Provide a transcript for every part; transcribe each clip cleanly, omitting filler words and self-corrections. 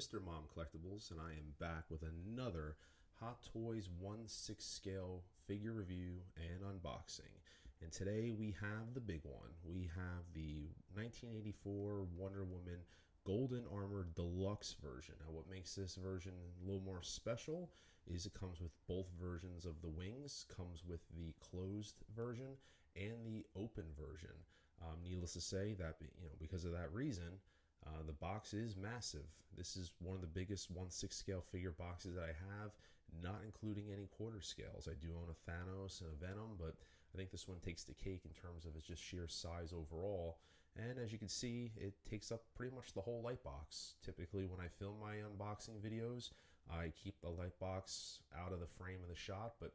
Mr. Mom Collectibles, and I am back with another Hot Toys 1/6 scale figure review and unboxing. And today we have the big one. We have the 1984 Wonder Woman Golden Armor Deluxe version. Now what makes this version a little more special is it comes with both versions of the wings, comes with the closed version and the open version. Needless to say that, because of that reason, the box is massive. This is one of the biggest 1/6 scale figure boxes that I have, not including any quarter scales. I do own a Thanos and a Venom, but I think this one takes the cake in terms of its just sheer size overall. And as you can see, it takes up pretty much the whole light box. Typically when I film my unboxing videos, I keep the light box out of the frame of the shot, but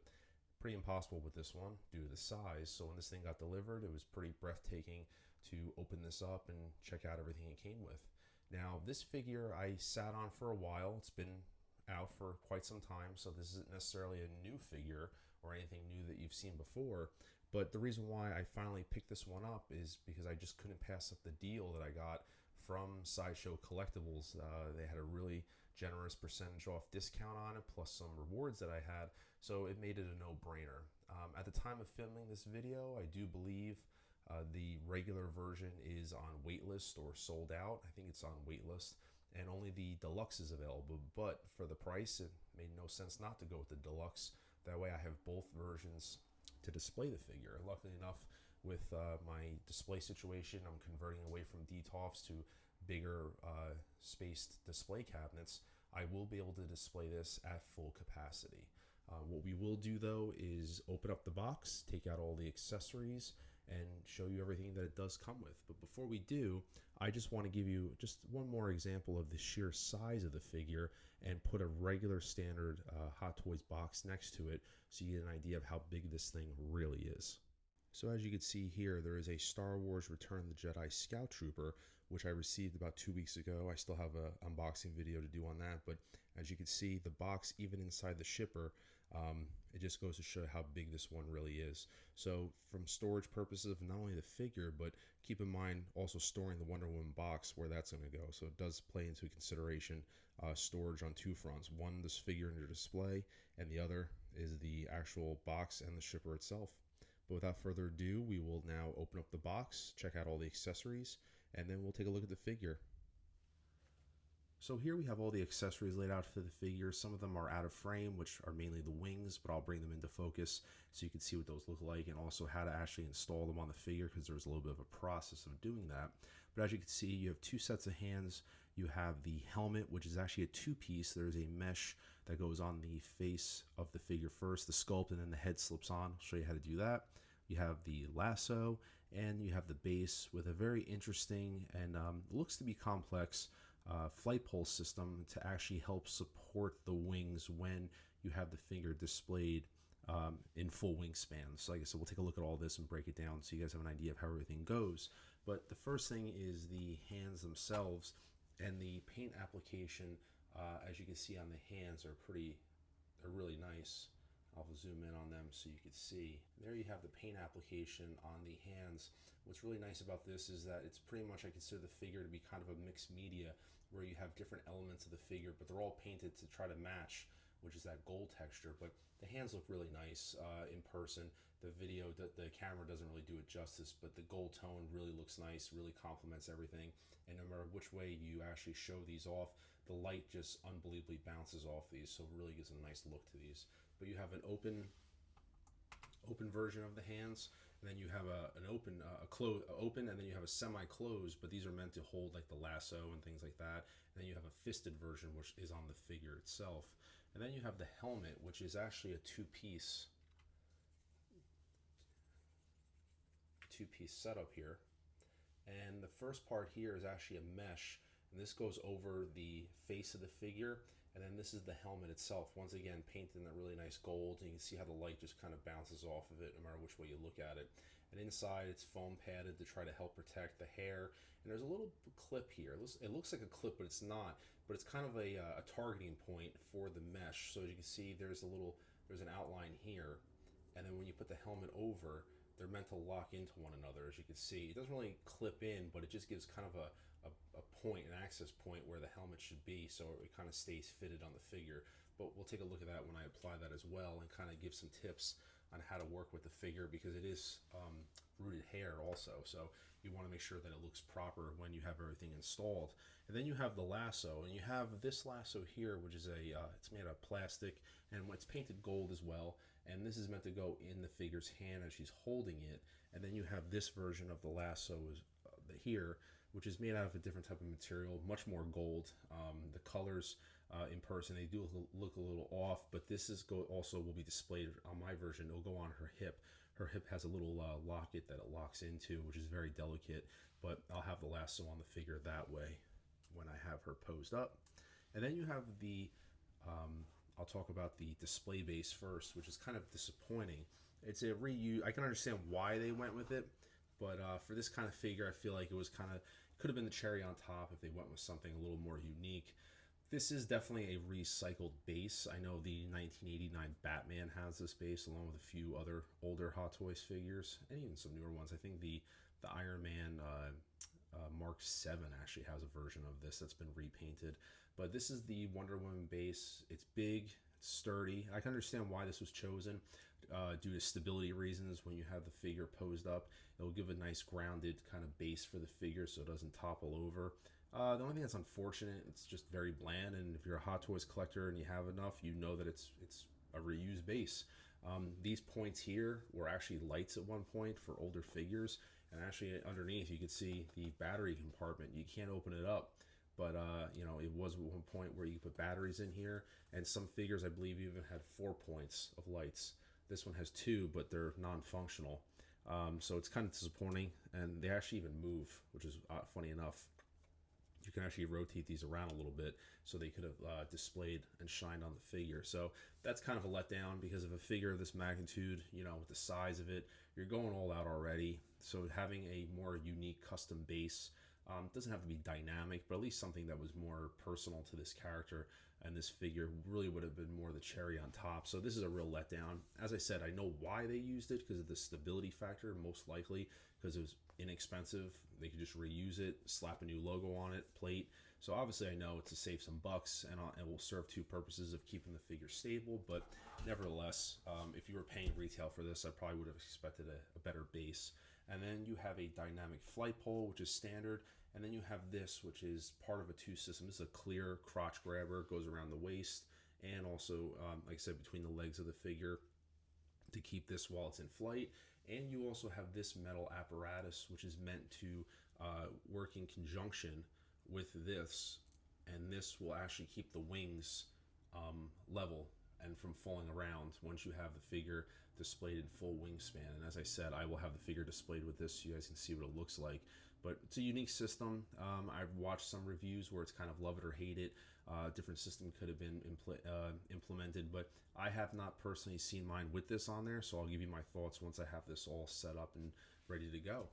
pretty impossible with this one due to the size. So when this thing got delivered, it was pretty breathtaking to open this up and check out everything it came with. Now this figure I sat on for a while. It's been out for quite some time, so this isn't necessarily a new figure or anything new that you've seen before. But the reason why I finally picked this one up is because I just couldn't pass up the deal that I got from Sideshow Collectibles. They had a really generous percentage off discount on it, plus some rewards that I had, so it made it a no-brainer. At the time of filming this video, I do believe the regular version is on waitlist or sold out. I think it's on waitlist, and only the deluxe is available. But for the price, it made no sense not to go with the deluxe. That way I have both versions to display the figure. Luckily enough, with my display situation, I'm converting away from DTOFs to bigger spaced display cabinets. I will be able to display this at full capacity. What we will do though is open up the box, take out all the accessories, and show you everything that it does come with. But before we do, I just want to give you just one more example of the sheer size of the figure and put a regular standard Hot Toys box next to it so you get an idea of how big this thing really is. So as you can see here, there is a Star Wars Return of the Jedi Scout Trooper, which I received about 2 weeks ago. I still have an unboxing video to do on that, but as you can see, the box, even inside the shipper, it just goes to show how big this one really is. So from storage purposes of not only the figure, but keep in mind also storing the Wonder Woman box, where that's going to go. So it does play into consideration storage on two fronts. One, this figure in your display, and the other is the actual box and the shipper itself. But without further ado, we will now open up the box, check out all the accessories, and then we'll take a look at the figure. So here we have all the accessories laid out for the figure. Some of them are out of frame, which are mainly the wings, but I'll bring them into focus so you can see what those look like and also how to actually install them on the figure, because there's a little bit of a process of doing that. But as you can see, you have two sets of hands. You have the helmet, which is actually a two-piece. There's a mesh that goes on the face of the figure first, the sculpt, and then the head slips on. I'll show you how to do that. You have the lasso, and you have the base with a very interesting and looks to be complex flight pulse system to actually help support the wings when you have the figure displayed in full wingspan. So like I said, we'll take a look at all this and break it down so you guys have an idea of how everything goes. But the first thing is the hands themselves, and the paint application, as you can see on the hands, they're really nice. I'll zoom in on them so you can see. There you have the paint application on the hands. What's really nice about this is that it's pretty much, I consider the figure to be kind of a mixed media, where you have different elements of the figure, but they're all painted to try to match, which is that gold texture. But the hands look really nice in person. The video, the camera doesn't really do it justice, but the gold tone really looks nice, really complements everything. And no matter which way you actually show these off, the light just unbelievably bounces off these, so it really gives a nice look to these. But you have an open version of the hands, and then you have an open, and then you have a semi-closed, but these are meant to hold like the lasso and things like that. And then you have a fisted version, which is on the figure itself. And then you have the helmet, which is actually a two-piece setup here. And the first part here is actually a mesh, and this goes over the face of the figure, and then this is the helmet itself, once again painted in that really nice gold, and you can see how the light just kind of bounces off of it no matter which way you look at it. And inside it's foam padded to try to help protect the hair, and there's a little clip here. It looks like a clip, but it's not, but it's kind of a targeting point for the mesh. So as you can see, there's an outline here, and then when you put the helmet over, they're meant to lock into one another. As you can see, it doesn't really clip in, but it just gives kind of a point, an access point where the helmet should be, so it kind of stays fitted on the figure. But we'll take a look at that when I apply that as well, and kind of give some tips on how to work with the figure, because it is rooted hair also, so you want to make sure that it looks proper when you have everything installed. And then you have the lasso, and you have this lasso here, which is it's made of plastic, and it's painted gold as well, and this is meant to go in the figure's hand as she's holding it. And then you have this version of the lasso here, which is made out of a different type of material, much more gold. The colors in person, they do look a little off, but this is also will be displayed on my version. It'll go on her hip. Her hip has a little locket that it locks into, which is very delicate, but I'll have the lasso on the figure that way when I have her posed up. And then you have the, I'll talk about the display base first, which is kind of disappointing. It's a reuse. I can understand why they went with it, but for this kind of figure, I feel like it was could have been the cherry on top if they went with something a little more unique. This is definitely a recycled base. I know the 1989 Batman has this base, along with a few other older Hot Toys figures, and even some newer ones. I think the Iron Man Mark 7 actually has a version of this that's been repainted. But this is the Wonder Woman base. It's big, it's sturdy. I can understand why this was chosen due to stability reasons. When you have the figure posed up, it will give a nice grounded kind of base for the figure so it doesn't topple over. The only thing that's unfortunate, it's just very bland, and if you're a Hot Toys collector and you have enough, you know that it's a reused base. These points here were actually lights at one point for older figures, and actually underneath you could see the battery compartment. You can't open it up, but you know, it was at one point where you could put batteries in here, and some figures I believe even had 4 points of lights. This one has 2, but they're non-functional, so it's kind of disappointing. And they actually even move, which is funny enough. You can actually rotate these around a little bit, so they could have displayed and shined on the figure. So that's kind of a letdown, because of a figure of this magnitude, you know, with the size of it, you're going all out already. So having a more unique custom base doesn't have to be dynamic, but at least something that was more personal to this character and this figure really would have been more the cherry on top. So this is a real letdown. As I said, I know why they used it, because of the stability factor, most likely because it was inexpensive. They could just reuse it, slap a new logo on it, plate. So obviously I know it's to save some bucks, and it will serve 2 purposes of keeping the figure stable, but nevertheless, if you were paying retail for this, I probably would have expected a better base. And then you have a dynamic flight pole, which is standard. And then you have this, which is part of a 2 system. This is a clear crotch grabber, goes around the waist, and also, like I said, between the legs of the figure to keep this while it's in flight. And you also have this metal apparatus, which is meant to work in conjunction with this, and this will actually keep the wings level and from falling around once you have the figure displayed in full wingspan. And as I said, I will have the figure displayed with this so you guys can see what it looks like. But it's a unique system. I've watched some reviews where it's kind of love it or hate it. Different system could have been implemented, but I have not personally seen mine with this on there, so I'll give you my thoughts once I have this all set up and ready to go.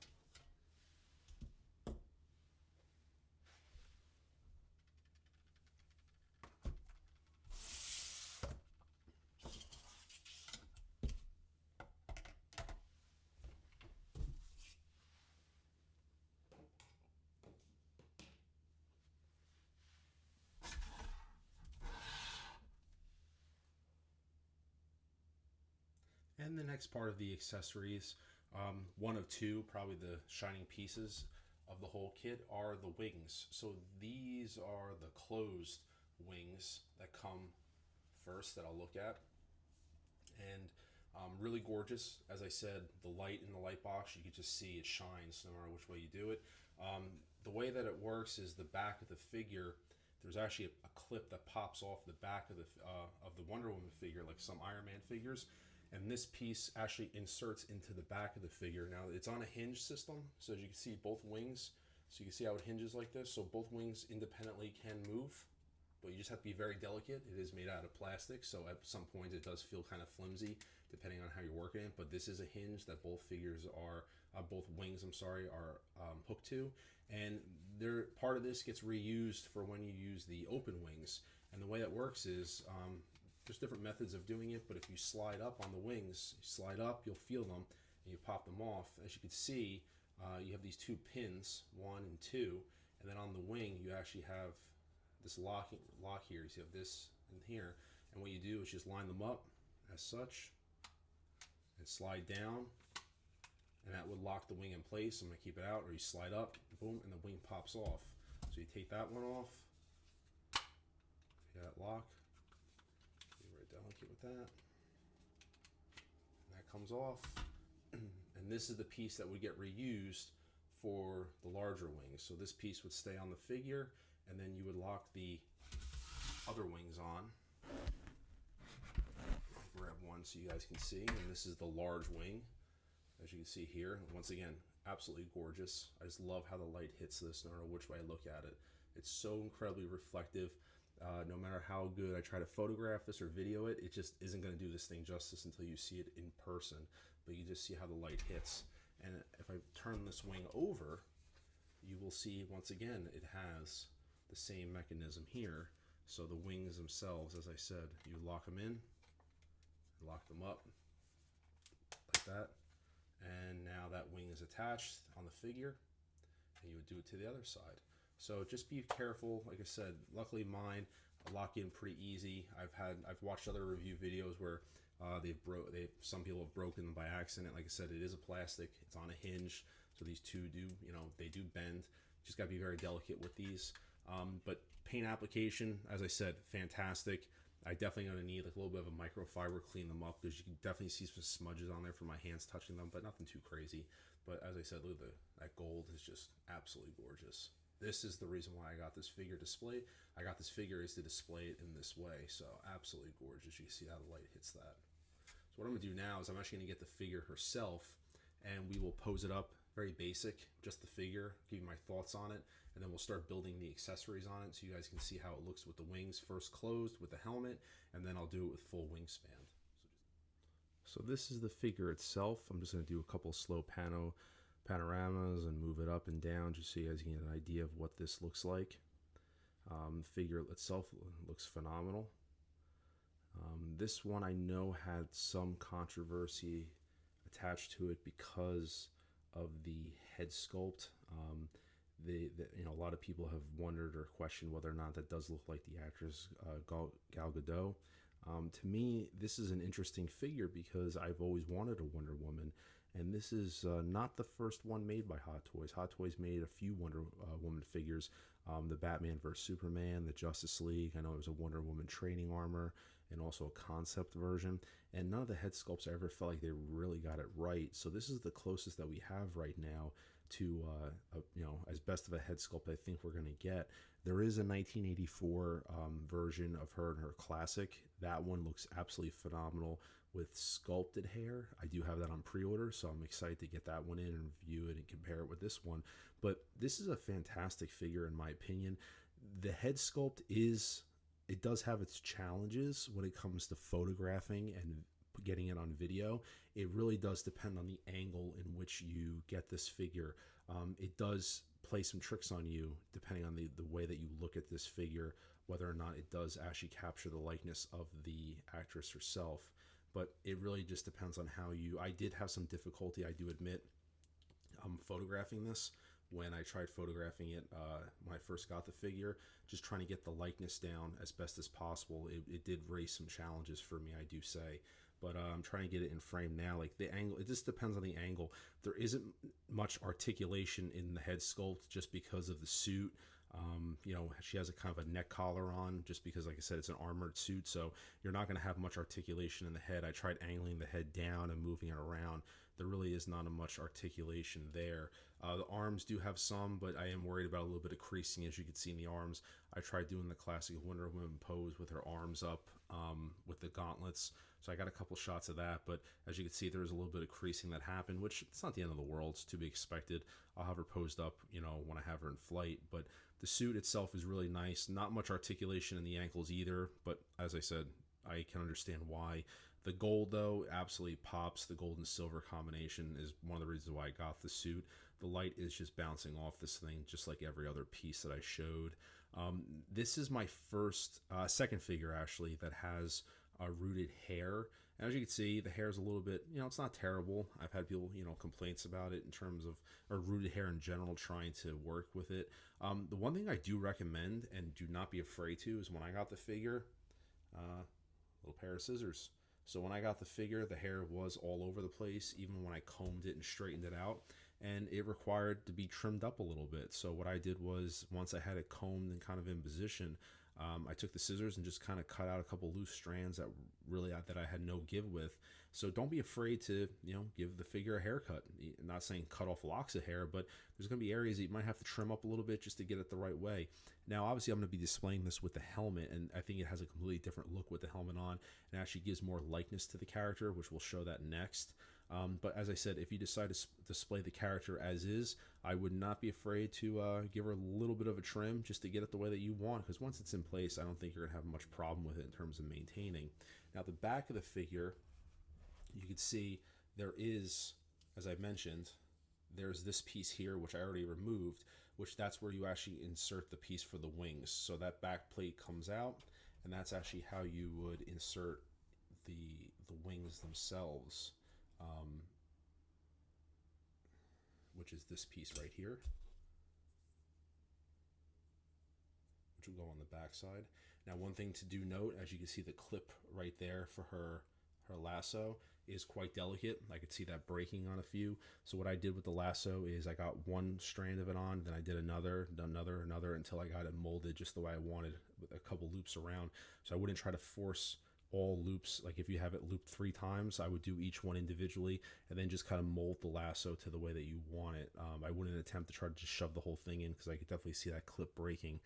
And the next part of the accessories, one of 2, probably the shining pieces of the whole kit, are the wings. So these are the closed wings that come first that I'll look at. And really gorgeous. As I said, the light in the light box, you can just see it shines no matter which way you do it. The way that it works is the back of the figure, there's actually a clip that pops off the back of the Wonder Woman figure, like some Iron Man figures. And this piece actually inserts into the back of the figure. Now, it's on a hinge system, so as you can see, both wings, so you can see how it hinges like this. So both wings independently can move, but you just have to be very delicate. It is made out of plastic, so at some points it does feel kind of flimsy, depending on how you're working it. But this is a hinge that both figures are, both wings, are hooked to. And part of this gets reused for when you use the open wings. And the way that works is, there's different methods of doing it, but if you slide up on the wings, you slide up, you'll feel them, and you pop them off. As you can see, you have these 2 pins, 1 and 2, And then on the wing, you actually have this lock here. You see, you have this in here. And what you do is just line them up as such and slide down. And that would lock the wing in place. I'm going to keep it out, or you slide up, boom, and the wing pops off. So you take that one off. That lock. Be very delicate with that. And that comes off. And this is the piece that would get reused for the larger wings. So this piece would stay on the figure, and then you would lock the other wings on. I'll grab one so you guys can see. And this is the large wing, as you can see here. Once again, absolutely gorgeous. I just love how the light hits this, no matter which way I look at it. It's so incredibly reflective. No matter how good I try to photograph this or video it, it just isn't going to do this thing justice until you see it in person. But you just see how the light hits. And if I turn this wing over, you will see once again it has the same mechanism here. So the wings themselves, as I said, you lock them in, lock them up like that. And now that wing is attached on the figure, and you would do it to the other side. So just be careful. Like I said, luckily mine I lock in pretty easy. I've watched other review videos where some people have broken them by accident. Like I said, it is a plastic. It's on a hinge, so these two do, they do bend. Just got to be very delicate with these. But paint application, as I said, fantastic. I definitely going to need like a little bit of a microfiber, clean them up, because you can definitely see some smudges on there from my hands touching them, but nothing too crazy. But as I said, look at that gold is just absolutely gorgeous. This is the reason why I got this figure displayed. I got this figure is to display it in this way. So absolutely gorgeous. You can see how the light hits that. So what I'm going to do now is I'm actually going to get the figure herself, and we will pose it up very basic, just the figure, give you my thoughts on it, and then we'll start building the accessories on it so you guys can see how it looks with the wings first closed with the helmet, and then I'll do it with full wingspan. So this is the figure itself. I'm just going to do a couple slow panoramas and move it up and down just so you guys can get an idea of what this looks like. The figure itself looks phenomenal. This one I know had some controversy attached to it because of the head sculpt. A lot of people have wondered or questioned whether or not that does look like the actress Gal Gadot. To me, this is an interesting figure because I've always wanted a Wonder Woman, and this is not the first one made by Hot Toys. Hot Toys made a few Wonder Woman figures, the Batman vs Superman, the Justice League. I know it was a Wonder Woman training armor, and also a concept version, and none of the head sculpts I ever felt like they really got it right. So this is the closest that we have right now to as best of a head sculpt I think we're going to get. There is a 1984 version of her in her classic. That one looks absolutely phenomenal with sculpted hair. I do have that on pre-order, so I'm excited to get that one in and review it and compare it with this one. But this is a fantastic figure in my opinion. The head sculpt does have its challenges when it comes to photographing and getting it on video. It really does depend on the angle in which you get this figure. It does play some tricks on you depending on the way that you look at this figure, whether or not it does actually capture the likeness of the actress herself. But it really just depends on how I did have some difficulty, I do admit, photographing this. When I tried photographing it when I first got the figure, just trying to get the likeness down as best as possible, it did raise some challenges for me, I do say. But I'm trying to get it in frame now. Like the angle, it just depends on the angle. There isn't much articulation in the head sculpt just because of the suit. She has a kind of a neck collar on just because, like I said, it's an armored suit. So you're not going to have much articulation in the head. I tried angling the head down and moving it around. There really is not much articulation there. The arms do have some, but I am worried about a little bit of creasing, as you can see in the arms. I tried doing the classic Wonder Woman pose with her arms up with the gauntlets. So I got a couple shots of that, but as you can see, there's a little bit of creasing that happened, which it's not the end of the world. It's to be expected. I'll have her posed up, when I have her in flight. But the suit itself is really nice. Not much articulation in the ankles either, but as I said, I can understand why. The gold, though, absolutely pops. The gold and silver combination is one of the reasons why I got the suit. The light is just bouncing off this thing, just like every other piece that I showed. This is my second figure, actually, that has rooted hair. And as you can see, the hair is a little bit, it's not terrible. I've had people, complaints about it in terms of, or rooted hair in general, trying to work with it. The one thing I do recommend and do not be afraid to is when I got the figure, little pair of scissors. So when I got the figure, the hair was all over the place, even when I combed it and straightened it out. And it required to be trimmed up a little bit. So what I did was, once I had it combed and kind of in position, I took the scissors and just kind of cut out a couple loose strands that I had no give with. So don't be afraid to give the figure a haircut. I'm not saying cut off locks of hair, but there's going to be areas that you might have to trim up a little bit just to get it the right way. Now, obviously, I'm going to be displaying this with the helmet, and I think it has a completely different look with the helmet on, and actually gives more likeness to the character, which we'll show that next. But as I said, if you decide to display the character as is, I would not be afraid to give her a little bit of a trim just to get it the way that you want, because once it's in place, I don't think you're going to have much problem with it in terms of maintaining. Now, the back of the figure, you can see there is, as I mentioned, there's this piece here, which I already removed, which that's where you actually insert the piece for the wings. So that back plate comes out, and that's actually how you would insert the wings themselves. Which is this piece right here, which will go on the back side. Now, one thing to do note, as you can see, the clip right there for her lasso is quite delicate. I could see that breaking on a few. So what I did with the lasso is I got one strand of it on, then I did another, until I got it molded just the way I wanted, with a couple loops around. So I wouldn't try to force all loops. Like if you have it looped 3 times, I would do each one individually and then just kind of mold the lasso to the way that you want it. I wouldn't attempt to try to just shove the whole thing in, because I could definitely see that clip breaking,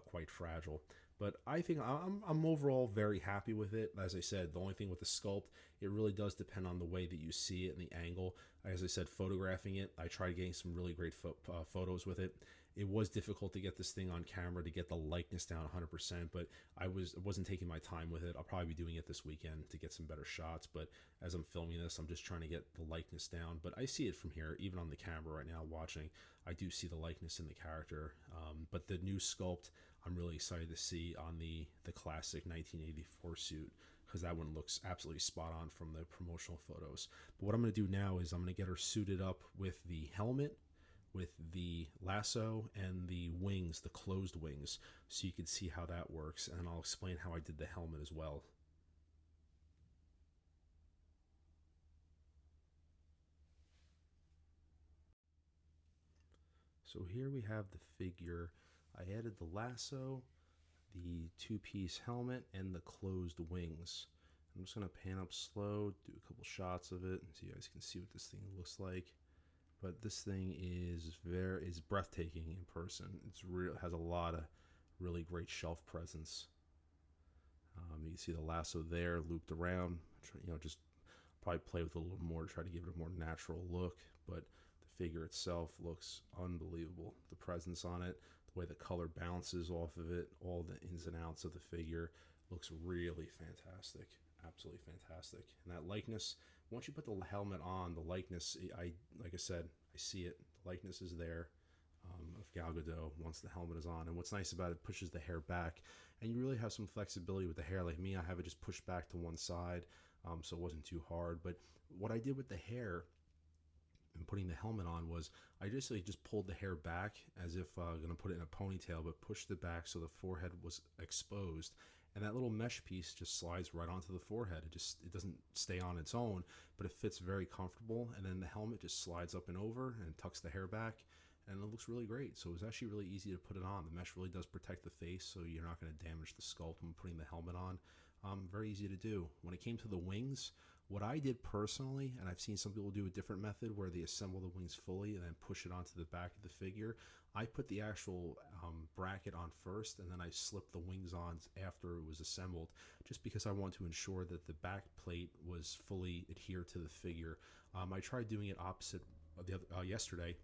quite fragile. But I think I'm overall very happy with it. As I said, the only thing with the sculpt, it really does depend on the way that you see it and the angle. As I said, photographing it, I tried getting some really great photos with it. It was difficult to get this thing on camera to get the likeness down 100%, but I wasn't taking my time with it. I'll probably be doing it this weekend to get some better shots, but as I'm filming this, I'm just trying to get the likeness down. But I see it from here, even on the camera right now watching. I do see the likeness in the character, but the new sculpt, I'm really excited to see on the classic 1984 suit, because that one looks absolutely spot on from the promotional photos. But what I'm going to do now is I'm going to get her suited up with the helmet, with the lasso, and the wings, the closed wings, so you can see how that works, and I'll explain how I did the helmet as well. So here we have the figure. I added the lasso, the 2-piece helmet, and the closed wings. I'm just going to pan up slow, do a couple shots of it, so you guys can see what this thing looks like. But this thing is breathtaking in person. It's real, has a lot of really great shelf presence. You can see the lasso there looped around. Just probably play with it a little more to try to give it a more natural look. But the figure itself looks unbelievable. The presence on it, the way the color bounces off of it, all the ins and outs of the figure looks really fantastic. Absolutely fantastic. And that likeness, once you put the helmet on, the likeness, like I said, I see it. The likeness is there of Gal Gadot once the helmet is on. And what's nice about it, pushes the hair back, and you really have some flexibility with the hair. Like me, I have it just pushed back to one side, so it wasn't too hard. But what I did with the hair and putting the helmet on was I just pulled the hair back as if going to put it in a ponytail, but pushed it back so the forehead was exposed. And that little mesh piece just slides right onto the forehead. It doesn't stay on its own, but it fits very comfortable. And then the helmet just slides up and over and tucks the hair back, and it looks really great. So it was actually really easy to put it on. The mesh really does protect the face, so you're not going to damage the sculpt when putting the helmet on. Very easy to do. When it came to the wings, what I did personally, and I've seen some people do a different method where they assemble the wings fully and then push it onto the back of the figure. I put the actual bracket on first, and then I slipped the wings on after it was assembled, just because I want to ensure that the back plate was fully adhered to the figure. I tried doing it opposite yesterday,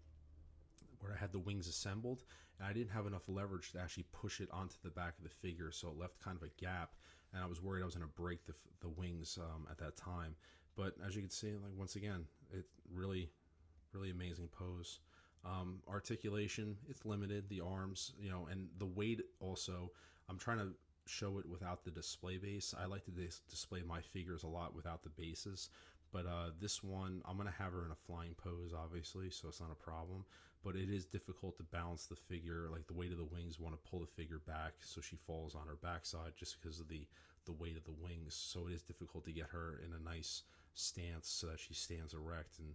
where I had the wings assembled, and I didn't have enough leverage to actually push it onto the back of the figure, so it left kind of a gap, and I was worried I was going to break the wings at that time. But as you can see, like once again, it's really amazing pose. Articulation, it's limited, the arms, and the weight also. I'm trying to show it without the display base. I like to display my figures a lot without the bases. But this one, I'm going to have her in a flying pose, obviously, so it's not a problem. But it is difficult to balance the figure, like the weight of the wings want to pull the figure back so she falls on her backside just because of the weight of the wings. So it is difficult to get her in a nice stance so that she stands erect and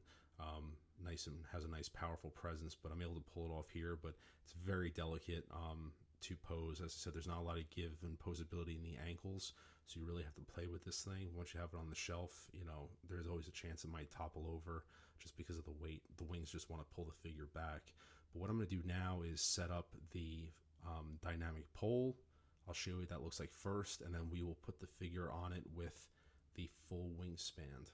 nice and has a nice powerful presence. But I'm able to pull it off here, but it's very delicate to pose. As I said, there's not a lot of give and posability in the ankles, so you really have to play with this thing. Once you have it on the shelf, you know, there's always a chance it might topple over just because of the weight. The wings just want to pull the figure back. But what I'm going to do now is set up the dynamic pole. I'll show you what that looks like first, and then we will put the figure on it with the full wingspan.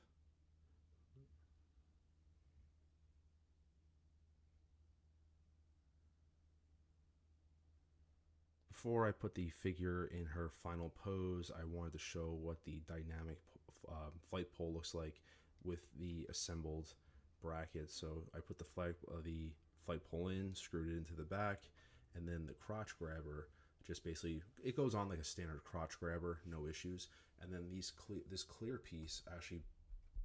Before I put the figure in her final pose, I wanted to show what the dynamic flight pole looks like with the assembled bracket. So I put the flight pole in, screwed it into the back, and then the crotch grabber just basically, it goes on like a standard crotch grabber, no issues. And then this clear piece actually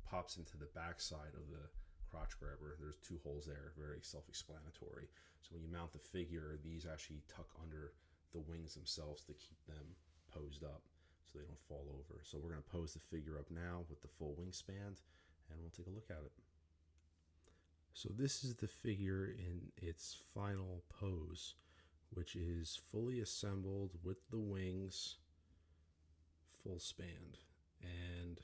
pops into the back side of the crotch grabber. There's 2 holes there, very self-explanatory. So when you mount the figure, these actually tuck under the wings themselves to keep them posed up so they don't fall over. So we're going to pose the figure up now with the full wingspan, and we'll take a look at it. So this is the figure in its final pose, which is fully assembled with the wings full spanned. And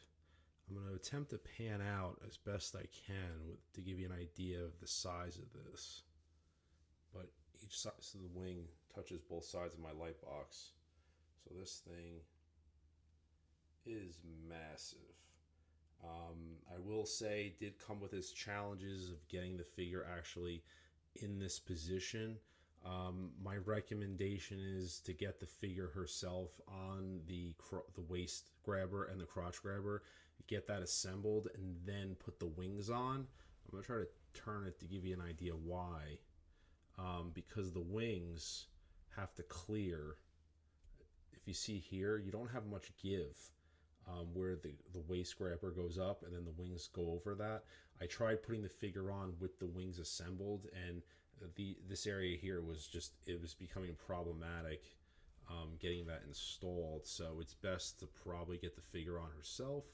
I'm going to attempt to pan out as best I can to give you an idea of the size of this. But each side of the wing touches both sides of my light box. So this thing is massive. I will say it did come with its challenges of getting the figure actually in this position. My recommendation is to get the figure herself on the waist grabber and the crotch grabber, get that assembled, and then put the wings on. I'm going to try to turn it to give you an idea why. Because the wings have to clear. If you see here, you don't have much give where the waist grabber goes up and then the wings go over that. I tried putting the figure on with the wings assembled, and this area here was becoming problematic getting that installed. So it's best to probably get the figure on herself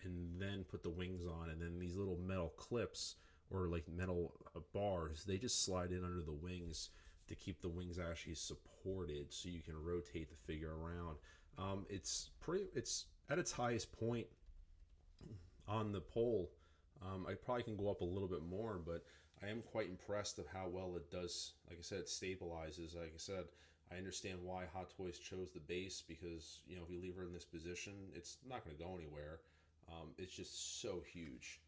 and then put the wings on, and then these little metal clips or like metal bars, they just slide in under the wings to keep the wings actually supported so you can rotate the figure around. It's at its highest point on the pole. I probably can go up a little bit more, but I am quite impressed of how well it does. Like I said, it stabilizes. Like I said, I understand why Hot Toys chose the base, because, you know, if you leave her in this position, it's not going to go anywhere. It's just so huge.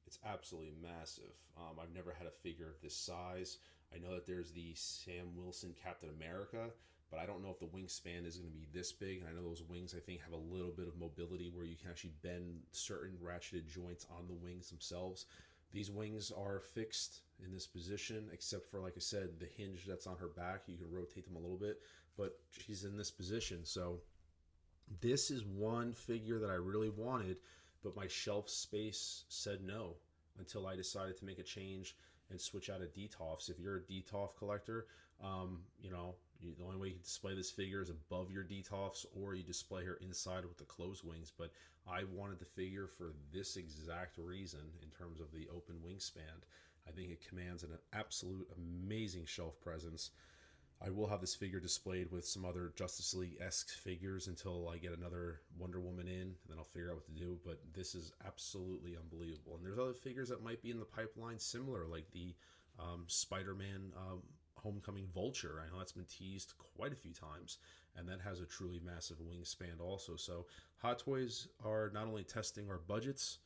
It's absolutely massive. I've never had a figure of this size. I know that there's the Sam Wilson Captain America, but I don't know if the wingspan is going to be this big. And I know those wings, I think, have a little bit of mobility where you can actually bend certain ratcheted joints on the wings themselves. These wings are fixed in this position, except for, like I said, the hinge that's on her back. You can rotate them a little bit, but she's in this position. So this is one figure that I really wanted, but my shelf space said no until I decided to make a change and switch out of DTOFs. If you're a DTOF collector, the only way you can display this figure is above your DTOFs, or you display her inside with the closed wings. But I wanted the figure for this exact reason in terms of the open wingspan. I think it commands an absolute amazing shelf presence. I will have this figure displayed with some other Justice League-esque figures until I get another Wonder Woman in, and then I'll figure out what to do. But this is absolutely unbelievable. And there's other figures that might be in the pipeline similar, like the Spider-Man Homecoming Vulture. I know that's been teased quite a few times, and that has a truly massive wingspan also. So Hot Toys are not only testing our budgets,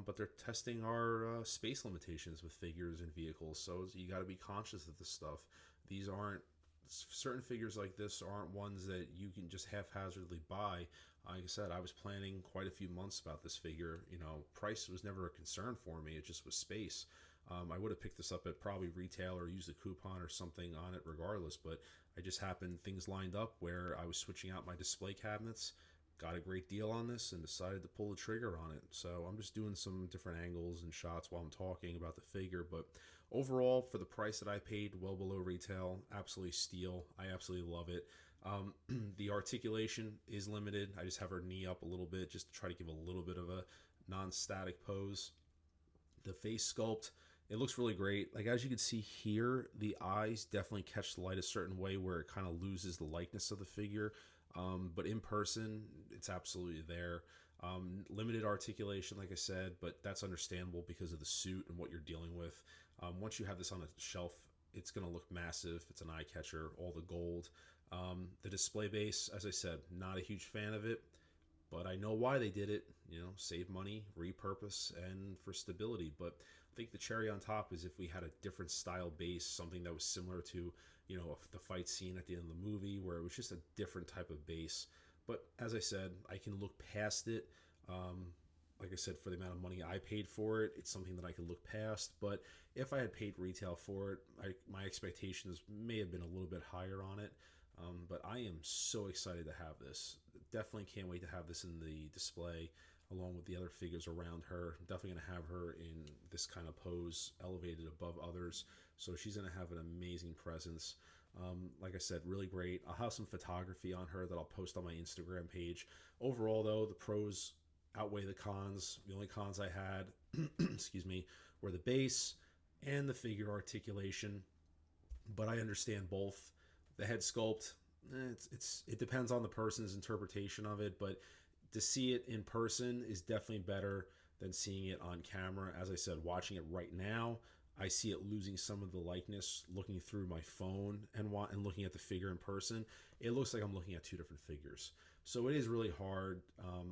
but they're testing our space limitations with figures and vehicles. So you got to be conscious of this stuff. Certain figures like this aren't ones that you can just haphazardly buy. Like I said, I was planning quite a few months about this figure. You know, price was never a concern for me. It just was space. I would have picked this up at probably retail or used a coupon or something on it regardless, but I just happened things lined up where I was switching out my display cabinets, got a great deal on this, and decided to pull the trigger on it. So I'm just doing some different angles and shots while I'm talking about the figure, but overall, for the price that I paid, well below retail, absolutely steal. I absolutely love it. The articulation is limited. I just have her knee up a little bit just to try to give a little bit of a non-static pose. The face sculpt, it looks really great. Like, as you can see here, the eyes definitely catch the light a certain way where it kind of loses the likeness of the figure. But in person, it's absolutely there. Limited articulation, like I said, but that's understandable because of the suit and what you're dealing with. Once you have this on a shelf, it's going to look massive. It's an eye catcher, all the gold. The display base, as I said, not a huge fan of it, but I know why they did it. You know, save money, repurpose, and for stability. But I think the cherry on top is if we had a different style base, something that was similar to, you know, the fight scene at the end of the movie where it was just a different type of base. But as I said, I can look past it. Like I said, for the amount of money I paid for it, it's something that I could look past. But if I had paid retail for it, my expectations may have been a little bit higher on it. But I am so excited to have this. Definitely can't wait to have this in the display along with the other figures around her. Definitely going to have her in this kind of pose elevated above others. So she's going to have an amazing presence. Like I said, really great. I'll have some photography on her that I'll post on my Instagram page. Overall, though, the pros outweigh the cons. The only cons I had, excuse me, were the base and the figure articulation. But I understand both. The head sculpt, it depends on the person's interpretation of it, but to see it in person is definitely better than seeing it on camera. As I said, watching it right now, I see it losing some of the likeness looking through my phone and looking at the figure in person. It looks like I'm looking at two different figures. So it is really hard.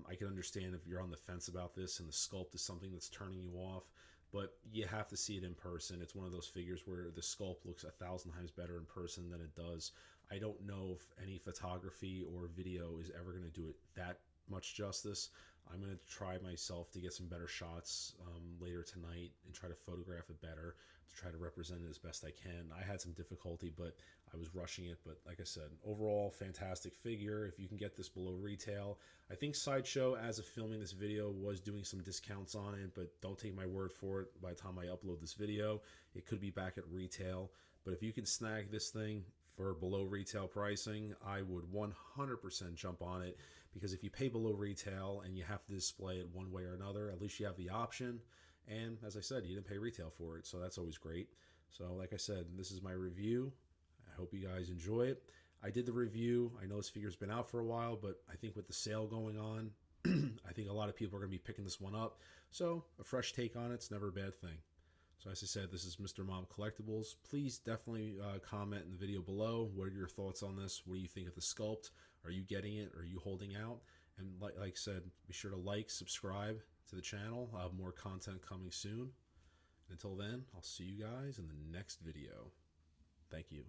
I can understand if you're on the fence about this and the sculpt is something that's turning you off, but you have to see it in person. It's one of those figures where the sculpt looks 1,000 times better in person than it does. I don't know if any photography or video is ever going to do it that much justice. I'm going to try myself to get some better shots later tonight and try to photograph it better to try to represent it as best I can. I had some difficulty, but I was rushing it. But like I said, overall, fantastic figure. If you can get this below retail, I think Sideshow, as of filming this video, was doing some discounts on it, but don't take my word for it. By the time I upload this video, it could be back at retail. But if you can snag this thing for below retail pricing, I would 100% jump on it, because if you pay below retail and you have to display it one way or another, at least you have the option. And as I said, you didn't pay retail for it, so that's always great. So like I said, this is my review. I hope you guys enjoy it. I did the review. I know this figure's been out for a while, but I think with the sale going on, I think a lot of people are going to be picking this one up. So a fresh take on it's never a bad thing. So as I said, this is Mr. Mom Collectibles. Please definitely comment in the video below. What are your thoughts on this? What do you think of the sculpt? Are you getting it? Are you holding out? And like I said, be sure to like, subscribe to the channel. I'll have more content coming soon. Until then, I'll see you guys in the next video. Thank you.